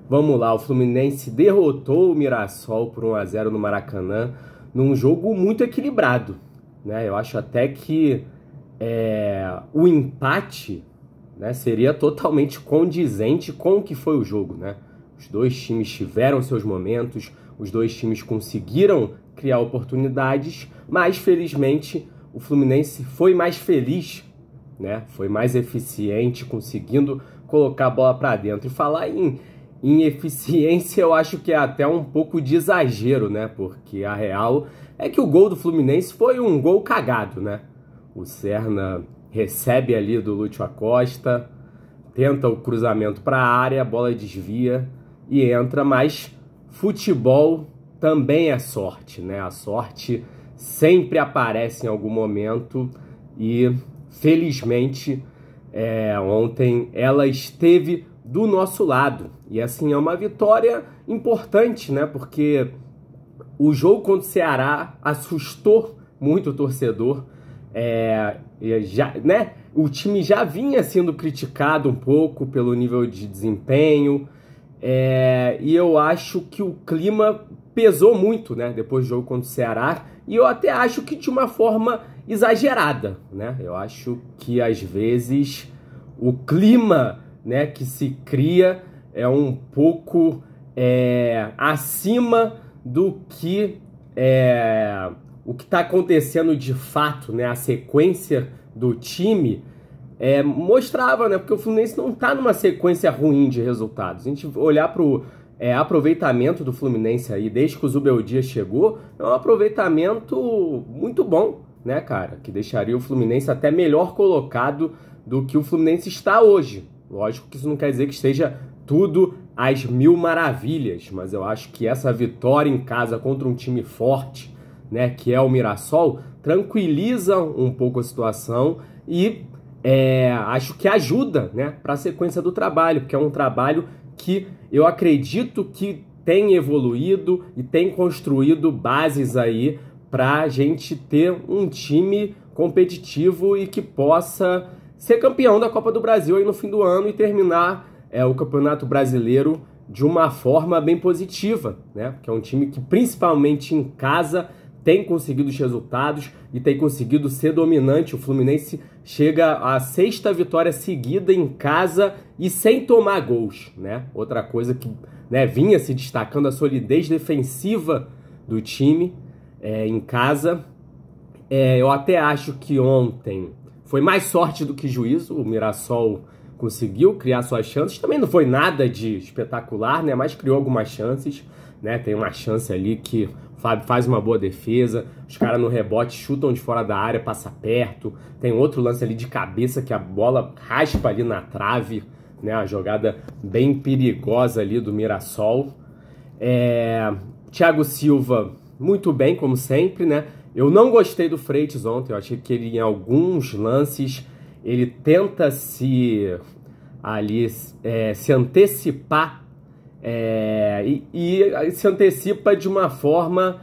Vamos lá, o Fluminense derrotou o Mirassol por 1 a 0 no Maracanã, num jogo muito equilibrado, né? Eu acho até que o empate, né, seria totalmente condizente com o que foi o jogo, né? Os dois times tiveram seus momentos, os dois times conseguiram criar oportunidades, mas felizmente o Fluminense foi mais feliz, né? Foi mais eficiente, conseguindo colocar a bola para dentro. E falar em eficiência, eu acho que é até um pouco de exagero, né? Porque a real é que o gol do Fluminense foi um gol cagado, né? O Serna recebe ali do Lúcio Acosta, tenta o cruzamento para a área, a bola desvia e entra, mas futebol também é sorte, né? A sorte sempre aparece em algum momento e, felizmente, ontem ela esteve do nosso lado. E assim, é uma vitória importante, né? Porque o jogo contra o Ceará assustou muito o torcedor. Né? O time já vinha sendo criticado um pouco pelo nível de desempenho. E eu acho que o clima pesou muito, né? Depois do jogo contra o Ceará. E eu até acho que de uma forma exagerada, né? Eu acho que às vezes o clima, né, que se cria é um pouco acima do que o que está acontecendo de fato, né? A sequência do time mostrava, né? Porque o Fluminense não está numa sequência ruim de resultados. A gente olhar para o aproveitamento do Fluminense aí, desde que o Zubeldia chegou, é um aproveitamento muito bom, né, cara? Que deixaria o Fluminense até melhor colocado do que o Fluminense está hoje. Lógico que isso não quer dizer que esteja tudo às mil maravilhas, mas eu acho que essa vitória em casa contra um time forte, né, que é o Mirassol, tranquiliza um pouco a situação e acho que ajuda, né, para a sequência do trabalho, porque é um trabalho que eu acredito que tem evoluído e tem construído bases aí para a gente ter um time competitivo e que possa ser campeão da Copa do Brasil aí no fim do ano e terminar o Campeonato Brasileiro de uma forma bem positiva, né? Porque é um time que, principalmente em casa, tem conseguido os resultados e tem conseguido ser dominante. O Fluminense chega à 6ª vitória seguida em casa e sem tomar gols, né? Outra coisa que, né, vinha se destacando, a solidez defensiva do time em casa. Eu até acho que ontem foi mais sorte do que juízo. O Mirassol conseguiu criar suas chances. Também não foi nada de espetacular, né? Mas criou algumas chances, né? Tem uma chance ali que o Fábio faz uma boa defesa. Os caras no rebote chutam de fora da área, passa perto. Tem outro lance ali de cabeça que a bola raspa ali na trave, né? Uma jogada bem perigosa ali do Mirassol. Thiago Silva, muito bem, como sempre, né? Eu não gostei do Freitas ontem. Eu achei que ele, em alguns lances, ele tenta se antecipar e se antecipa de uma forma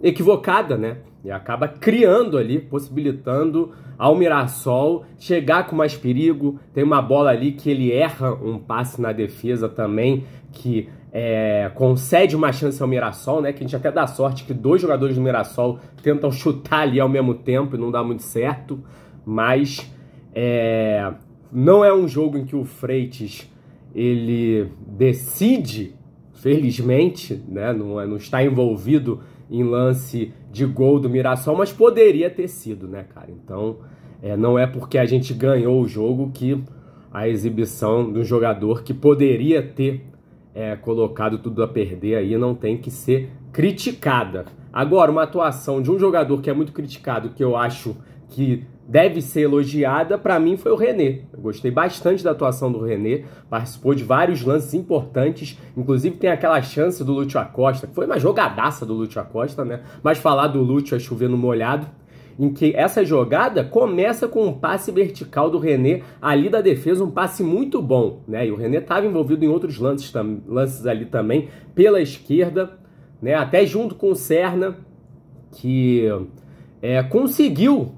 equivocada, né? E acaba criando ali, possibilitando ao Mirassol chegar com mais perigo. Tem uma bola ali que ele erra um passe na defesa também, que concede uma chance ao Mirassol, né? Que a gente até dá sorte que 2 jogadores do Mirassol tentam chutar ali ao mesmo tempo e não dá muito certo. Mas não é um jogo em que o Freitas ele decide, felizmente, né? Não está envolvido em lance de gol do Mirassol, mas poderia ter sido, né, cara? Então, não é porque a gente ganhou o jogo que a exibição de um jogador que poderia ter colocado tudo a perder aí não tem que ser criticada. Agora, uma atuação de um jogador que é muito criticado, que eu acho que deve ser elogiada, para mim foi o René. Eu gostei bastante da atuação do René, participou de vários lances importantes, inclusive tem aquela chance do Lúcio Acosta, que foi uma jogadaça do Lúcio Acosta, né? Mas falar do Lúcio é chover no molhado, em que essa jogada começa com um passe vertical do René ali da defesa, um passe muito bom, né? E o René estava envolvido em outros lances ali também, pela esquerda, né? Até junto com o Serna, que conseguiu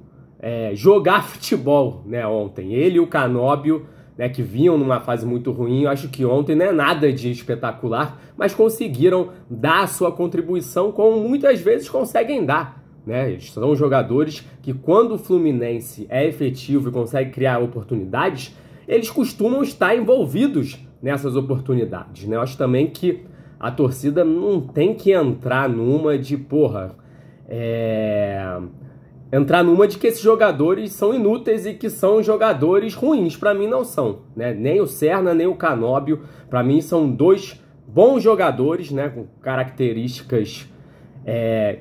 jogar futebol, né, ontem. Ele e o Canóbio né, que vinham numa fase muito ruim. Eu acho que ontem não é nada de espetacular, mas conseguiram dar a sua contribuição como muitas vezes conseguem dar, né? São jogadores que, quando o Fluminense é efetivo e consegue criar oportunidades, eles costumam estar envolvidos nessas oportunidades, né? Eu acho também que a torcida não tem que entrar numa de, entrar numa de que esses jogadores são inúteis e que são jogadores ruins. Para mim não são, né? Nem o Serna, nem o Canóbio. Para mim são dois bons jogadores, né? Com características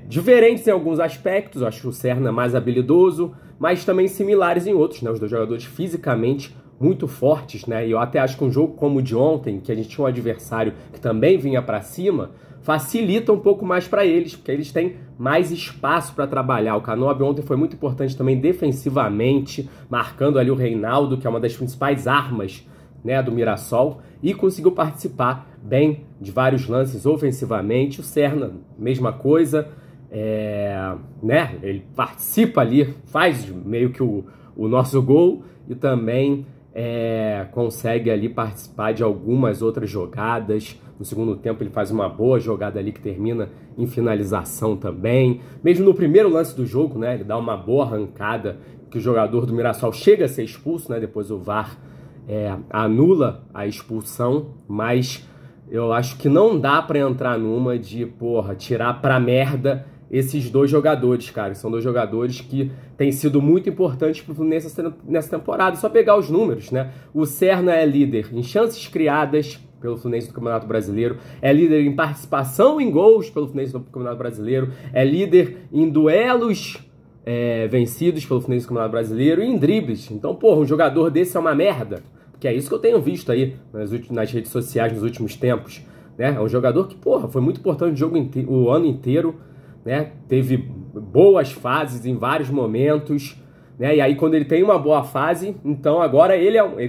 diferentes em alguns aspectos. Eu acho o Serna mais habilidoso, mas também similares em outros, né? Os dois jogadores fisicamente muito fortes, né? E eu até acho que um jogo como o de ontem, que a gente tinha um adversário que também vinha para cima, facilita um pouco mais para eles, porque eles têm mais espaço para trabalhar. O Canóbio ontem foi muito importante também defensivamente, marcando ali o Reinaldo, que é uma das principais armas, né, do Mirassol, e conseguiu participar bem de vários lances ofensivamente. O Serna, mesma coisa, né, ele participa ali, faz meio que o nosso gol e também consegue ali participar de algumas outras jogadas. No segundo tempo ele faz uma boa jogada ali que termina em finalização também. Mesmo no primeiro lance do jogo, né, ele dá uma boa arrancada que o jogador do Mirassol chega a ser expulso, né, depois o VAR anula a expulsão, mas eu acho que não dá para entrar numa de, tirar pra merda esses dois jogadores, cara. São dois jogadores que têm sido muito importantes pro Fluminense nessa temporada. Só pegar os números, né? O Serna é líder em chances criadas pelo Fluminense do Campeonato Brasileiro, é líder em participação em gols pelo Fluminense do Campeonato Brasileiro, é líder em duelos vencidos pelo Fluminense do Campeonato Brasileiro e em dribles. Então, um jogador desse é uma merda. Que é isso que eu tenho visto aí nas redes sociais nos últimos tempos, né? É um jogador que, foi muito importante o ano inteiro, né? Teve boas fases em vários momentos, né? E aí quando ele tem uma boa fase, então agora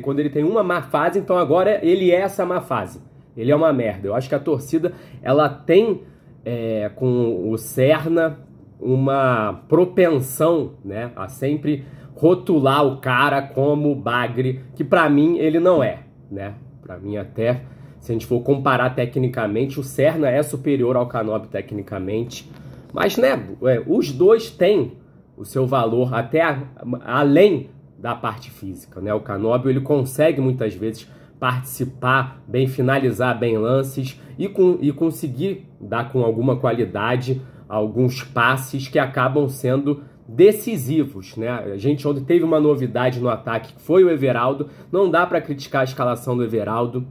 quando ele tem uma má fase, então agora ele é essa má fase. Ele é uma merda. Eu acho que a torcida, ela tem com o Serna uma propensão, né, a sempre rotular o cara como bagre, que pra mim ele não é, né? Pra mim até, se a gente for comparar tecnicamente, o Serna é superior ao Canóbio tecnicamente, mas, né, os dois têm o seu valor até além da parte física, né? O Canóbio, ele consegue muitas vezes participar bem, finalizar bem lances e conseguir dar com alguma qualidade alguns passes que acabam sendo decisivos, né? A gente ontem teve uma novidade no ataque, que foi o Everaldo. Não dá para criticar a escalação do Everaldo,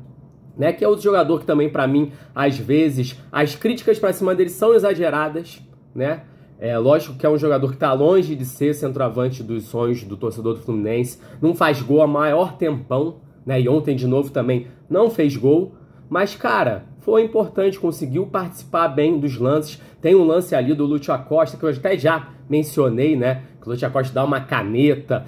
né? Que é outro jogador que também, para mim, às vezes, as críticas para cima dele são exageradas, né? Lógico que é um jogador que está longe de ser centroavante dos sonhos do torcedor do Fluminense. Não faz gol há maior tempão, né? E ontem, de novo, também não fez gol. Mas, cara, foi importante, conseguiu participar bem dos lances. Tem um lance ali do Lúcio Acosta, que eu até já mencionei, né? Que o Lúcio Acosta dá uma caneta,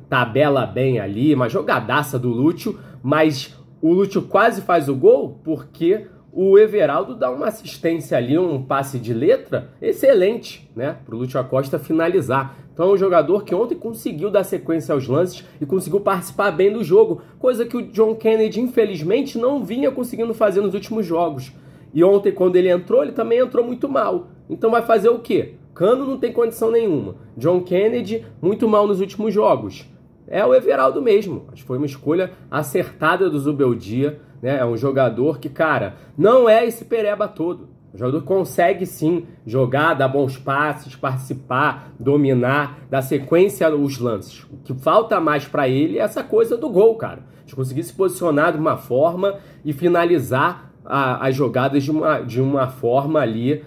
tabela bem ali, uma jogadaça do Lúcio, mas o Lúcio quase faz o gol porque o Everaldo dá uma assistência ali, um passe de letra excelente, né? Para o Lúcio Acosta finalizar. Então é um jogador que ontem conseguiu dar sequência aos lances e conseguiu participar bem do jogo, coisa que o John Kennedy, infelizmente, não vinha conseguindo fazer nos últimos jogos. E ontem, quando ele entrou, ele também entrou muito mal. Então vai fazer o quê? Cano não tem condição nenhuma. John Kennedy, muito mal nos últimos jogos. É o Everaldo mesmo. Acho que foi uma escolha acertada do Zubeldia, né? É um jogador que, cara, não é esse pereba todo. O jogador consegue sim jogar, dar bons passes, participar, dominar, dar sequência aos lances. O que falta mais pra ele é essa coisa do gol, cara. De conseguir se posicionar de uma forma e finalizar as jogadas de uma forma ali,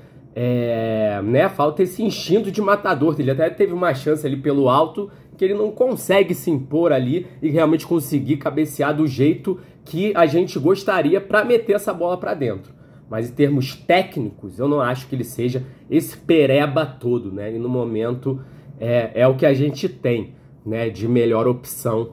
né? Falta esse instinto de matador. Ele até teve uma chance ali pelo alto que ele não consegue se impor ali e realmente conseguir cabecear do jeito que a gente gostaria para meter essa bola para dentro. Mas em termos técnicos, eu não acho que ele seja esse pereba todo, né? E no momento é o que a gente tem, né, de melhor opção.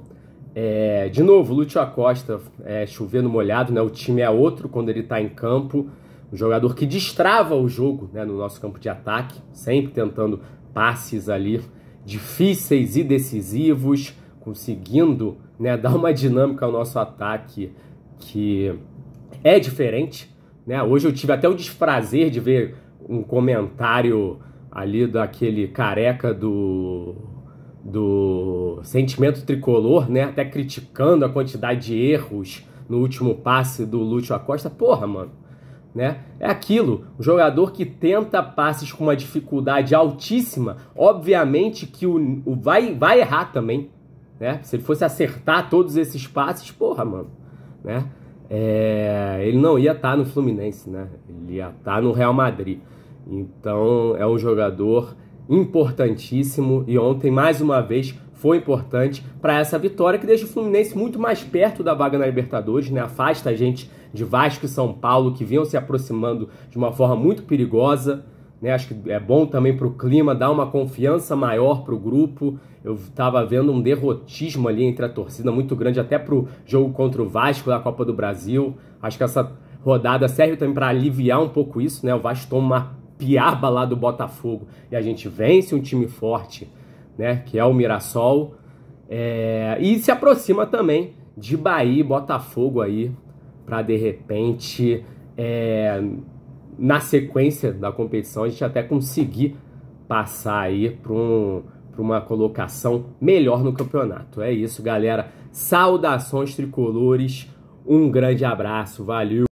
De novo, Lúcio Acosta, chovendo molhado, né? O time é outro quando ele está em campo. Um jogador que destrava o jogo, né, no nosso campo de ataque, sempre tentando passes ali difíceis e decisivos, conseguindo né? Dá uma dinâmica ao nosso ataque que é diferente, né? Hoje eu tive até o desprazer de ver um comentário ali daquele careca do Sentimento Tricolor, né? Até criticando a quantidade de erros no último passe do Lúcio Acosta. Porra, mano, né? É aquilo, o jogador que tenta passes com uma dificuldade altíssima, obviamente que vai errar também, né? Se ele fosse acertar todos esses passes, porra, mano, né? Ele não ia estar no Fluminense, né? Ele ia estar no Real Madrid. Então é um jogador importantíssimo e ontem, mais uma vez, foi importante para essa vitória que deixa o Fluminense muito mais perto da vaga na Libertadores, né? Afasta a gente de Vasco e São Paulo, que vinham se aproximando de uma forma muito perigosa, né? Acho que é bom também para o clima, dar uma confiança maior para o grupo. Eu estava vendo um derrotismo ali entre a torcida muito grande, até para o jogo contra o Vasco da Copa do Brasil. Acho que essa rodada serve também para aliviar um pouco isso, né? O Vasco toma uma piaba lá do Botafogo e a gente vence um time forte, né? Que é o Mirassol. E se aproxima também de Bahia e Botafogo aí, para de repente, na sequência da competição, a gente até conseguir passar aí para uma colocação melhor no campeonato. É isso, galera. Saudações tricolores, um grande abraço, valeu!